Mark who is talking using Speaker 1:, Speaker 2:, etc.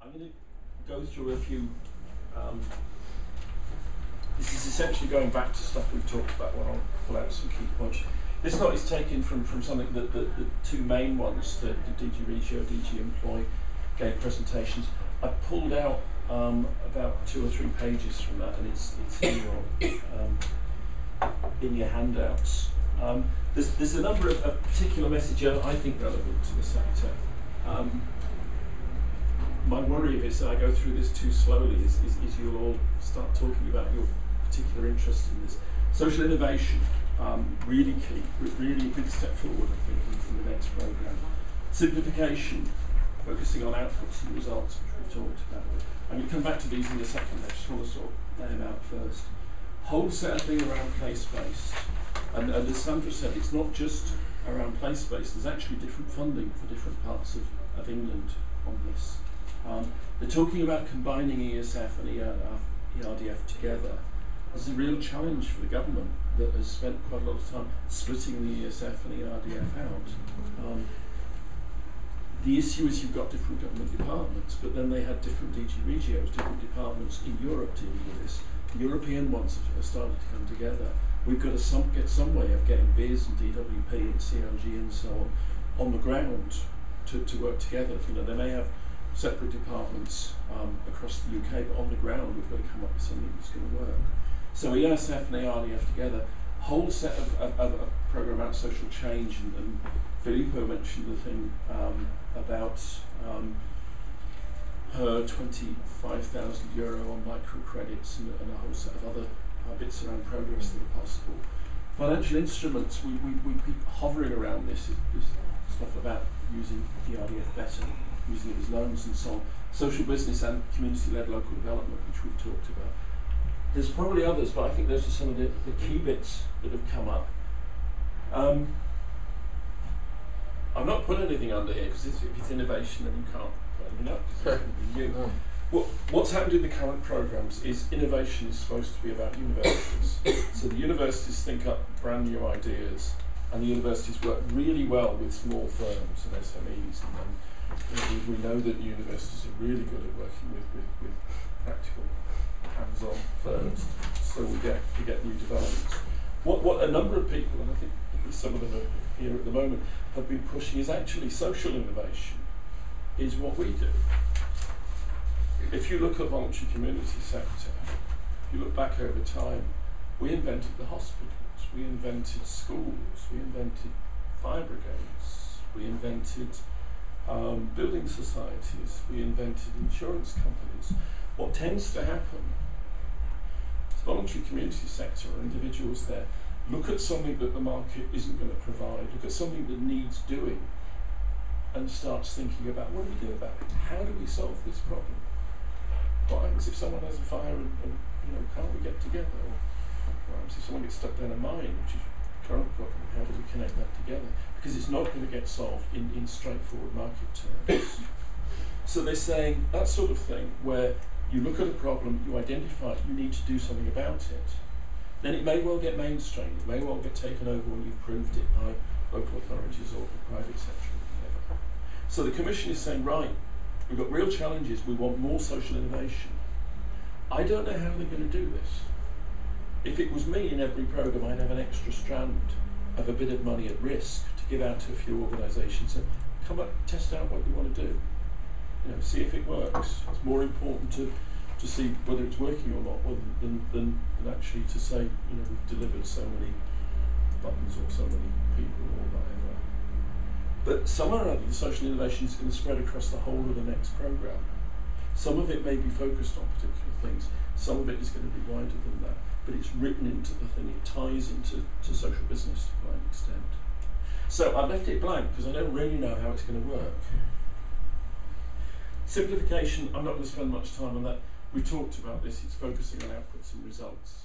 Speaker 1: I'm going to go through a few. This is essentially going back to stuff we've talked about. Well, I'll pull out some key points. This lot is taken from something that the two main ones, the DG Regio, DG Employ, gave presentations. I pulled out about 2 or 3 pages from that, and it's in your handouts. There's a number of particular messages I think relevant to the sector. My worry if I go through this too slowly is you'll all start talking about your particular interest in this. Social innovation, really key, really a big step forward, I think, in the next programme. Simplification, focusing on outputs and results, which we've talked about. I'm going to come back to these in a second. I just want to sort of lay them out first. Whole set of thing around place-based. And as Sandra said, it's not just around place-based. There's actually different funding for different parts of England on this. They're talking about combining ESF and ERDF together. There's a real challenge for the government that has spent quite a lot of time splitting the ESF and ERDF out. The issue is you've got different government departments, but then they had different DG Regios, different departments in Europe dealing with this. The European ones have started to come together. We've got to get some way of getting BIS and DWP and CLG and so on the ground to work together. You know, they may have separate departments across the UK, but on the ground we've got to come up with something that's going to work. So ESF and ARDF together, a whole set of programme about social change, and Filippo mentioned the thing about her €25,000 on microcredits and a whole set of other bits around progress that are possible. Financial instruments, we keep hovering around this stuff about using ERDF better, using it as loans and so on. Social business and community-led local development, which we've talked about. There's probably others, but I think those are some of the key bits that have come up. I've not put anything under here, because if it's innovation, then you can't put anything up, because it's going to be new. What's happened in the current programmes is innovation is supposed to be about universities. So the universities think up brand new ideas, and the universities work really well with small firms and SMEs. And we know that universities are really good at working with practical, hands-on firms, so we get new developments. What a number of people, and I think some of them are here at the moment, have been pushing is actually social innovation is what we do. If you look at voluntary community sector, if you look back over time, we invented the hospitals, we invented schools, we invented fire brigades, we invented building societies, we invented insurance companies. What tends to happen is voluntary community sector or individuals there look at something that the market isn't going to provide, look at something that needs doing, and starts thinking about what do we do about it? How do we solve this problem? What happens if someone has a fire and can't we get together? Or what happens if someone gets stuck down a mine, which is a current problem? How do we connect that together? Because it's not going to get solved in straightforward market terms. So they're saying that sort of thing, where you look at a problem, you identify you need to do something about it, then it may well get mainstreamed, it may well get taken over when you've proved it by local authorities or the private sector or whatever. So the Commission is saying, right, we've got real challenges, we want more social innovation. I don't know how they're going to do this. If it was me in every programme, I'd have an extra strand of a bit of money at risk to give out to a few organisations and come up, test out what you want to do. See if it works. It's more important to see whether it's working or not, than actually to say, we've delivered so many buttons or so many people or whatever. But somewhere or other, the social innovation is going to spread across the whole of the next programme. Some of it may be focused on particular things, some of it is going to be wider than that, but it's written into the thing, it ties into social business to quite an extent. So I've left it blank because I don't really know how it's going to work. Simplification, I'm not going to spend much time on that. We talked about this, it's focusing on outputs and results.